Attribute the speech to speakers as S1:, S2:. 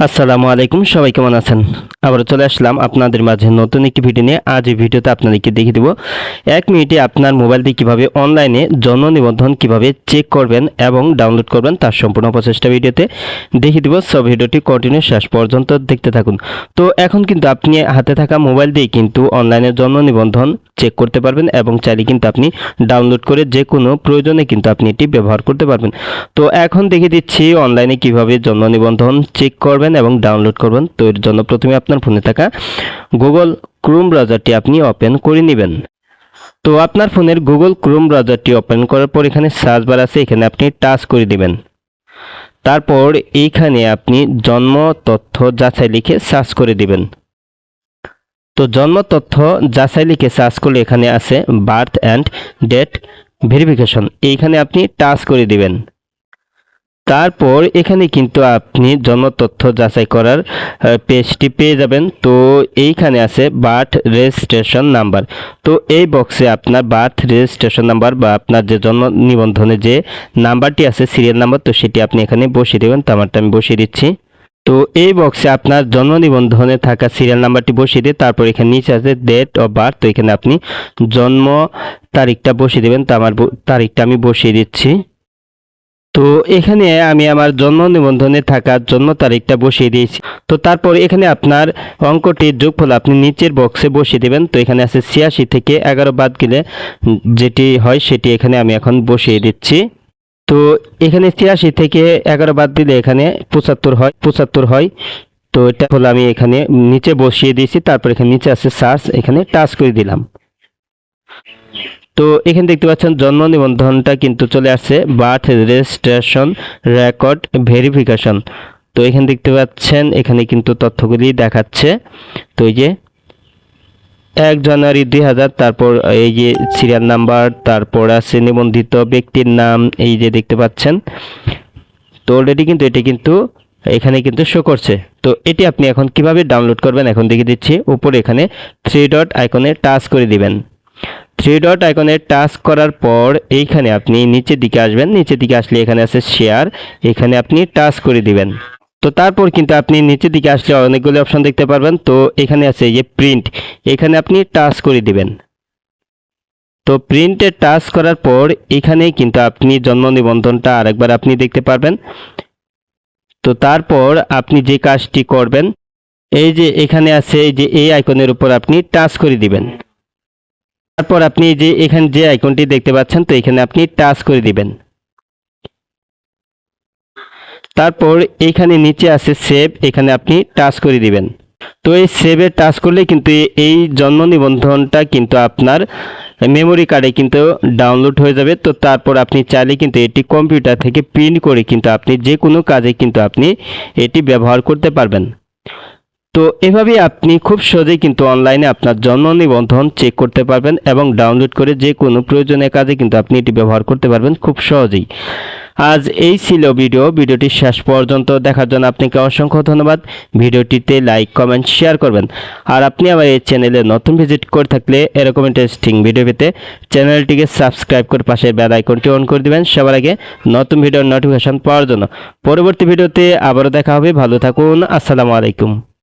S1: আসসালামু আলাইকুম, সবাই কেমন আছেন? আবারও চলে আসলাম আপনাদের মাঝে নতুন একটি ভিডিও নিয়ে। আজ এই ভিডিওতে আপনাদেরকে দেখিয়ে দেব 1 মিনিটে আপনার মোবাইল দিয়ে কিভাবে অনলাইনে জন্ম নিবন্ধন কিভাবে চেক করবেন এবং ডাউনলোড করবেন তার সম্পূর্ণ প্রচেষ্টা ভিডিওতে দেখিয়ে দেব। সব ভিডিওটি কন্টিনিউ শেষ পর্যন্ত দেখতে থাকুন। তো এখন কিন্তু আপনি হাতে থাকা মোবাইল দিয়ে কিন্তু অনলাইনে জন্ম নিবন্ধন চেক করতে পারবেন এবং চাইলে কিন্তু আপনি ডাউনলোড করে যে কোনো প্রয়োজনে কিন্তু আপনি এটি ব্যবহার করতে পারবেন। তো এখন দেখিয়ে দিচ্ছি অনলাইনে কিভাবে জন্ম নিবন্ধন চেক করবেন এবং ডাউনলোড করবেন। তো এর জন্য প্রথমে আপনার ফোনে থাকা গুগল ক্রোম ব্রাউজারটি আপনি ওপেন করে নেবেন। তো আপনার ফোনের গুগল ক্রোম ব্রাউজারটি ওপেন করার পর এখানে সার্চ বার আছে, এখানে আপনি টাচ করে দিবেন। তারপর এইখানে আপনি জন্ম তথ্য যাচাই লিখে সার্চ করে দিবেন। তো জন্ম তথ্য যাচাই লিখে সার্চ করলে এখানে আছে বার্থ অ্যান্ড ডেট ভেরিফিকেশন, এইখানে আপনি টাচ করে দিবেন। তারপর এখানে কিন্তু আপনি জন্ম তথ্য যাচাই করার পেজটি পেয়ে যাবেন। তো এইখানে আছে বার্থ রেজিস্ট্রেশন নাম্বার। তো এই বক্সে আপনার বার্থ রেজিস্ট্রেশন নাম্বার বা আপনার যে জন্ম নিবন্ধনে যে নাম্বারটি আছে সিরিয়াল নাম্বার, তো সেটি আপনি এখানে বসিয়ে দেবেন। তো আমারটা আমি বসিয়ে দিচ্ছি। তো এই বক্সে আপনার জন্ম নিবন্ধনে থাকা সিরিয়াল নাম্বারটি বসিয়ে দিয়ে তারপর এখানে নিচে আছে ডেট অফ বার্থ। তো এখানে আপনি জন্ম তারিখটা বসিয়ে দেবেন। তো আমার তারিখটা আমি বসিয়ে দিচ্ছি। তো এখানে আমি আমার জন্ম নিবন্ধনে থাকা জন্ম তারিখটা বসিয়ে দিয়েছি। তো তারপর এখানে আপনার অঙ্কটির যোগফল আপনি নিচের বক্সে বসিয়ে দেবেন। তো এখানে আছে 86 থেকে 11 বাদ গেলে যেটি হয় সেটি এখানে আমি এখন বসিয়ে দিচ্ছি। তো এখানে 86 থেকে 11 বাদ দিলে এখানে 75 হয়। তো এটা হলো আমি এখানে নিচে বসিয়ে দিয়েছি। তারপর এখানে নিচে আছে সার্চ, এখানে টাচ করে দিলাম। তো এখানে দেখতে পাচ্ছেন জন্ম নিবন্ধনটা কিন্তু চলে আসছে বার্থ রেজিস্ট্রেশন রেকর্ড ভেরিফিকেশন। তো এখানে দেখতে পাচ্ছেন এখানে কিন্তু তথ্যগুলি দেখাচ্ছে। তো এই যে 1 জানুয়ারি 2000, তারপর এই যে সিরিয়াল নাম্বার, তারপর আছে নিবন্ধিত ব্যক্তির নাম, এই যে দেখতে পাচ্ছেন। তো অলরেডি কিন্তু এটি কিন্তু এখানে কিন্তু শো করছে। তো এটি আপনি এখন কিভাবে ডাউনলোড করবেন এখন দেখিয়ে দিচ্ছি। উপরে এখানে 3 ডট আইকনে টাচ করে দিবেন। 3 ডট আইকনে টাচ করার পর এইখানে আপনি নিচের দিকে আসবেন। নিচের দিকে আসলে এখানে আছে শেয়ার, এখানে আপনি টাচ করে দিবেন। তো তারপর কিন্তু আপনি নিচের দিকে আসলে অনেকগুলো অপশন দেখতে পারবেন। তো এখানে আছে এই যে প্রিন্ট, এখানে আপনি টাচ করে দিবেন। তো প্রিন্টে টাচ করার পর এখানে কিন্তু আপনি জন্ম নিবন্ধনটা আরেকবার আপনি দেখতে পারবেন। তো তারপর আপনি যে কাজটি করবেন, এই যে এখানে আছে এই যে এই আইকনের উপর আপনি টাচ করে দিবেন। তারপর আপনি যে এখানে যে আইকনটি দেখতে পাচ্ছেন, তো এখানে আপনি টাচ করে দিবেন। তারপর এখানে নিচে আছে সেভ, এখানে আপনি টাচ করে দিবেন। তো এই সেভে টাচ করলে কিন্তু এই জন্ম নিবন্ধনটা কিন্তু আপনার মেমোরি কার্ডে কিন্তু ডাউনলোড হয়ে যাবে। তো তারপর আপনি চাইলে কিন্তু এটি কম্পিউটার থেকে প্রিন্ট করে কিন্তু আপনি যে কোনো কাজে কিন্তু আপনি এটি ব্যবহার করতে পারবেন। তো এভাবেই আপনি খুব সহজেই কিন্তু অনলাইনে আপনার জন্ম নিবন্ধন চেক করতে পারবেন এবং ডাউনলোড করে যে কোনো প্রয়োজনীয় কাজে কিন্তু আপনি এটি ব্যবহার করতে পারবেন খুব সহজেই। আজ এই ছিল ভিডিওটি শেষ পর্যন্ত দেখার জন্য আপনাকে অসংখ্য ধন্যবাদ। ভিডিওটিতে লাইক কমেন্ট শেয়ার করবেন। আর আপনি আমার এই চ্যানেলে নতুন ভিজিট করে থাকলে এরকম ইন্টারেস্টিং ভিডিও পেতে চ্যানেলটিকে সাবস্ক্রাইব করে পাশে বেল আইকনটি অন করে দিবেন সবার আগে নতুন ভিডিওর নোটিফিকেশন পাওয়ার জন্য। পরবর্তী ভিডিওতে আবারও দেখা হবে। ভালো থাকুন। আসসালামু আলাইকুম।